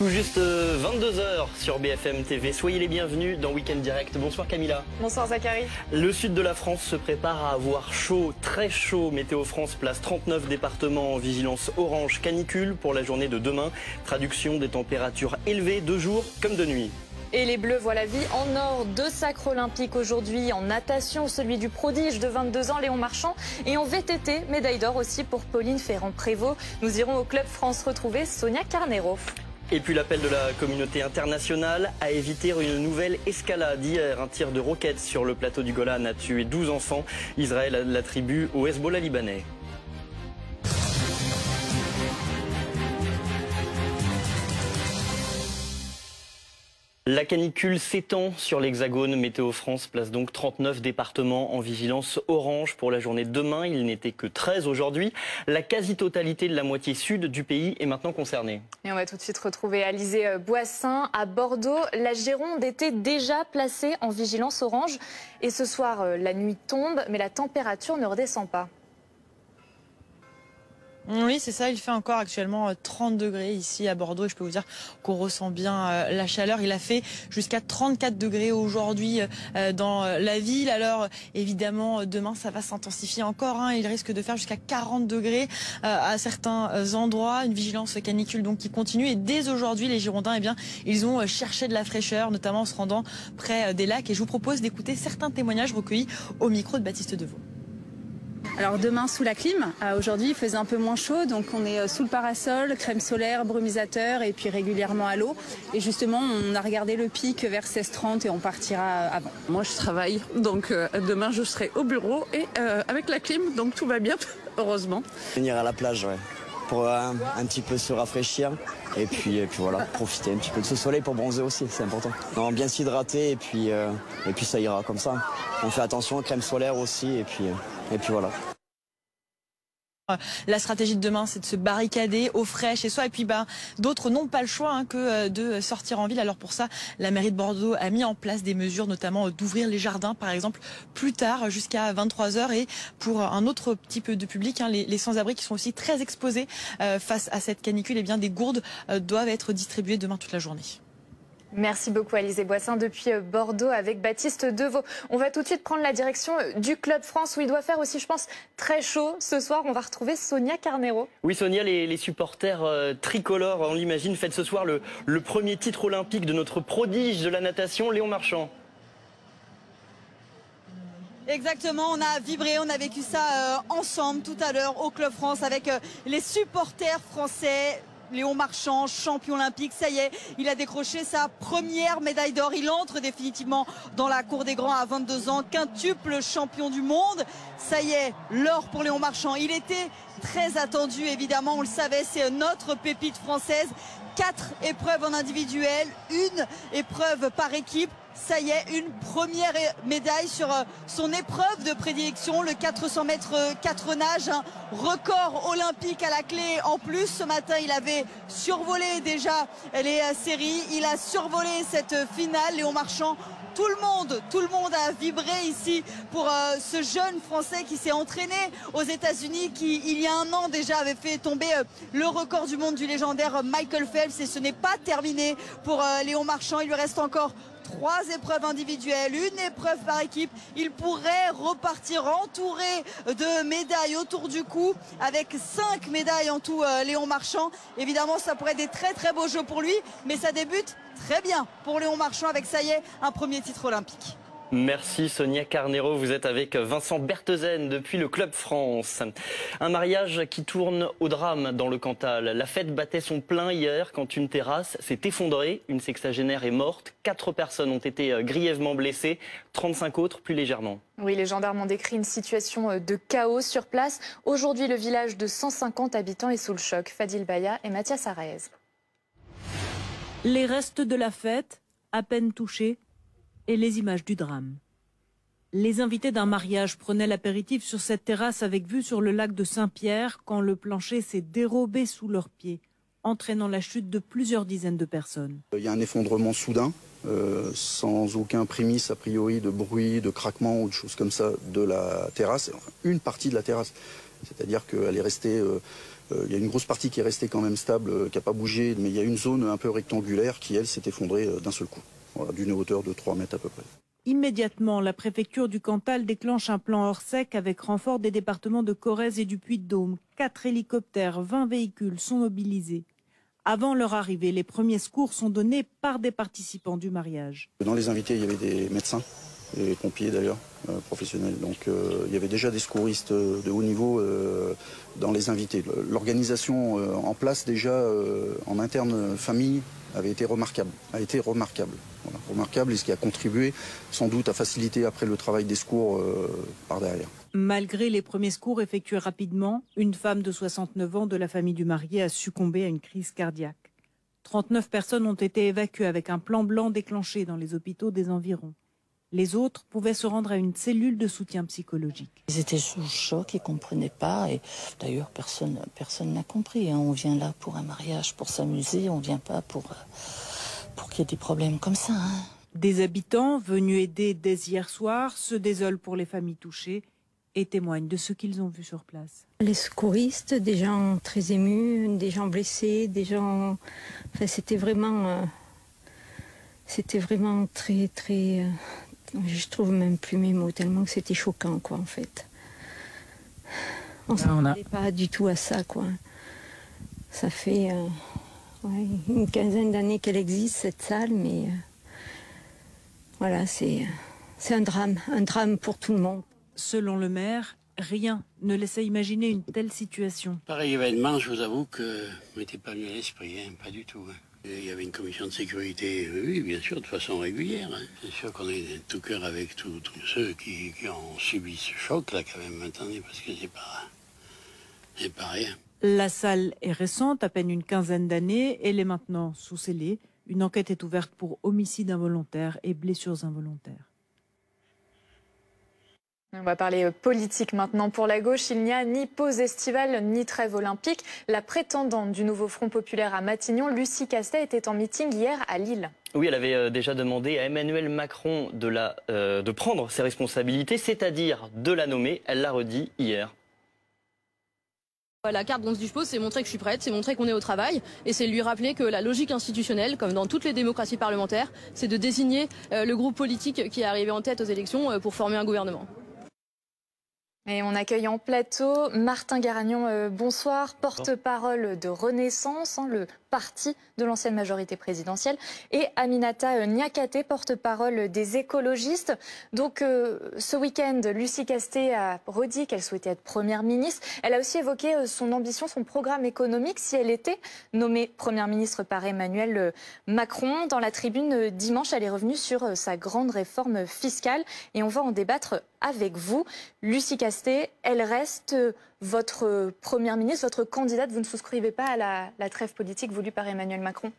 Tout juste 22 h sur BFM TV. Soyez les bienvenus dans Week-end Direct. Bonsoir Camilla. Bonsoir Zachary. Le sud de la France se prépare à avoir chaud, très chaud. Météo France place 39 départements en vigilance orange canicule pour la journée de demain. Traduction des températures élevées de jour comme de nuit. Et les Bleus voient la vie en or. 2 sacres olympiques aujourd'hui en natation, celui du prodige de 22 ans Léon Marchand, et en VTT, médaille d'or aussi pour Pauline Ferrand-Prévot. Nous irons au Club France retrouver Sonia Carneiro. Et puis l'appel de la communauté internationale à éviter une nouvelle escalade. Hier, un tir de roquette sur le plateau du Golan a tué 12 enfants. Israël l'attribue au Hezbollah libanais. La canicule s'étend sur l'Hexagone. Météo France place donc 39 départements en vigilance orange pour la journée de demain. Il n'était que 13 aujourd'hui. La quasi-totalité de la moitié sud du pays est maintenant concernée. Et on va tout de suite retrouver Alizé Boissin à Bordeaux. La Gironde était déjà placée en vigilance orange. Et ce soir, la nuit tombe, mais la température ne redescend pas. Oui, c'est ça, il fait encore actuellement 30 degrés ici à Bordeaux et je peux vous dire qu'on ressent bien la chaleur. Il a fait jusqu'à 34 degrés aujourd'hui dans la ville. Alors évidemment, demain ça va s'intensifier encore. Il risque de faire jusqu'à 40 degrés à certains endroits. Une vigilance canicule donc qui continue. Et dès aujourd'hui, les Girondins, ils ont cherché de la fraîcheur, notamment en se rendant près des lacs. Et je vous propose d'écouter certains témoignages recueillis au micro de Baptiste Deveau. Alors demain sous la clim, aujourd'hui il faisait un peu moins chaud, donc on est sous le parasol, crème solaire, brumisateur et puis régulièrement à l'eau. Et justement on a regardé le pic vers 16h30 et on partira avant. Moi je travaille, donc demain je serai au bureau et avec la clim, donc tout va bien, heureusement. Venir à la plage, ouais, pour un petit peu se rafraîchir et puis voilà, profiter un petit peu de ce soleil pour bronzer aussi, c'est important. Non, bien s'hydrater et puis ça ira comme ça. On fait attention, crème solaire aussi et puis voilà. La stratégie de demain, c'est de se barricader au frais chez soi. Et puis d'autres n'ont pas le choix que de sortir en ville. Alors pour ça, la mairie de Bordeaux a mis en place des mesures, notamment d'ouvrir les jardins, par exemple, plus tard, jusqu'à 23 h. Et pour un autre type de public, les sans-abri qui sont aussi très exposés face à cette canicule, des gourdes doivent être distribuées demain toute la journée. Merci beaucoup Alizé Boissin depuis Bordeaux avec Baptiste Deveau. On va tout de suite prendre la direction du Club France où il doit faire aussi, je pense, très chaud. Ce soir, on va retrouver Sonia Carneiro. Oui Sonia, les supporters tricolores, on l'imagine, fêtent ce soir le premier titre olympique de notre prodige de la natation, Léon Marchand. Exactement, on a vibré, on a vécu ça ensemble tout à l'heure au Club France avec les supporters français. Léon Marchand, champion olympique, ça y est, il a décroché sa première médaille d'or. Il entre définitivement dans la cour des grands à 22 ans, quintuple champion du monde. Ça y est, l'or pour Léon Marchand. Il était très attendu, évidemment, on le savait, c'est notre pépite française. 4 épreuves en individuel, 1 épreuve par équipe. Ça y est, une première médaille sur son épreuve de prédilection, le 400 mètres 4 nages, un record olympique à la clé. En plus, ce matin, il avait survolé déjà les séries, il a survolé cette finale. Léon Marchand, tout le monde a vibré ici pour ce jeune Français qui s'est entraîné aux États-Unis, qui il y a un an déjà avait fait tomber le record du monde du légendaire Michael Phelps. Et ce n'est pas terminé pour Léon Marchand, il lui reste encore 3 épreuves individuelles, 1 épreuve par équipe. Il pourrait repartir entouré de médailles autour du cou, avec 5 médailles en tout, Léon Marchand. Évidemment, ça pourrait être des très très beaux jeux pour lui, mais ça débute très bien pour Léon Marchand avec, ça y est, un premier titre olympique. Merci Sonia Carneiro, vous êtes avec Vincent Berthezen depuis le Club France. Un mariage qui tourne au drame dans le Cantal. La fête battait son plein hier quand une terrasse s'est effondrée. Une sexagénaire est morte, 4 personnes ont été grièvement blessées, 35 autres plus légèrement. Oui, les gendarmes ont décrit une situation de chaos sur place. Aujourd'hui, le village de 150 habitants est sous le choc. Fadil Baya et Mathias Araez. Les restes de la fête, à peine touchés, et les images du drame. Les invités d'un mariage prenaient l'apéritif sur cette terrasse avec vue sur le lac de Saint-Pierre quand le plancher s'est dérobé sous leurs pieds, entraînant la chute de plusieurs dizaines de personnes. Il y a un effondrement soudain, sans aucun prémisse a priori de bruit, de craquement ou de choses comme ça de la terrasse, enfin, une partie de la terrasse. C'est-à-dire qu'elle est restée Il y a une grosse partie qui est restée quand même stable, qui n'a pas bougé, mais il y a une zone un peu rectangulaire qui, elle, s'est effondrée d'un seul coup, voilà, d'une hauteur de 3 mètres à peu près. Immédiatement, la préfecture du Cantal déclenche un plan hors sec avec renfort des départements de Corrèze et du Puy-de-Dôme. 4 hélicoptères, 20 véhicules sont mobilisés. Avant leur arrivée, les premiers secours sont donnés par des participants du mariage. Dans les invités, il y avait des médecins, des pompiers d'ailleurs, professionnels. Donc il y avait déjà des secouristes de haut niveau dans les invités. L'organisation en place déjà en interne famille a été remarquable. Voilà, remarquable, et ce qui a contribué sans doute à faciliter après le travail des secours par derrière. Malgré les premiers secours effectués rapidement, une femme de 69 ans de la famille du marié a succombé à une crise cardiaque. 39 personnes ont été évacuées avec un plan blanc déclenché dans les hôpitaux des environs. Les autres pouvaient se rendre à une cellule de soutien psychologique. Ils étaient sous choc, ils ne comprenaient pas. Et d'ailleurs, personne n'a compris. Hein. On vient là pour un mariage, pour s'amuser. On ne vient pas pour qu'il y ait des problèmes comme ça. Hein. Des habitants venus aider dès hier soir se désolent pour les familles touchées et témoignent de ce qu'ils ont vu sur place. Les secouristes, des gens très émus, des gens blessés, des gens... Enfin, c'était vraiment très, très... Je trouve même plus mes mots, tellement que c'était choquant, quoi, en fait. On ne s'attendait pas du tout à ça, quoi. Ça fait une quinzaine d'années qu'elle existe, cette salle, mais voilà, c'est un drame pour tout le monde. Selon le maire, rien ne laissait imaginer une telle situation. Pareil événement, je vous avoue que ne m'était pas venu à l'esprit, hein, pas du tout. Hein. Il y avait une commission de sécurité, oui, bien sûr, de façon régulière. Hein. Bien sûr qu'on est de tout cœur avec tous ceux qui ont subi ce choc-là, quand même, attendez, parce que c'est pas rien. La salle est récente, à peine une quinzaine d'années. Elle est maintenant sous scellé. Une enquête est ouverte pour homicide involontaire et blessures involontaires. On va parler politique maintenant. Pour la gauche, il n'y a ni pause estivale ni trêve olympique. La prétendante du nouveau Front populaire à Matignon, Lucie Castet, était en meeting hier à Lille. Oui, elle avait déjà demandé à Emmanuel Macron de prendre ses responsabilités, c'est-à-dire de la nommer. Elle l'a redit hier. La carte dont je pose, c'est montrer que je suis prête, c'est montrer qu'on est au travail, et c'est lui rappeler que la logique institutionnelle, comme dans toutes les démocraties parlementaires, c'est de désigner le groupe politique qui est arrivé en tête aux élections pour former un gouvernement. Et on accueille en plateau Martin Garagnon, bonsoir, porte-parole de Renaissance, le parti de l'ancienne majorité présidentielle, et Aminata Niakate, porte-parole des écologistes. Donc ce week-end, Lucie Castet a redit qu'elle souhaitait être première ministre. Elle a aussi évoqué son ambition, son programme économique, si elle était nommée première ministre par Emmanuel Macron. Dans la tribune dimanche, elle est revenue sur sa grande réforme fiscale et on va en débattre avec vous. Lucie Castet, elle reste votre première ministre, votre candidate. Vous ne souscrivez pas à la trêve politique voulue par Emmanuel Macron?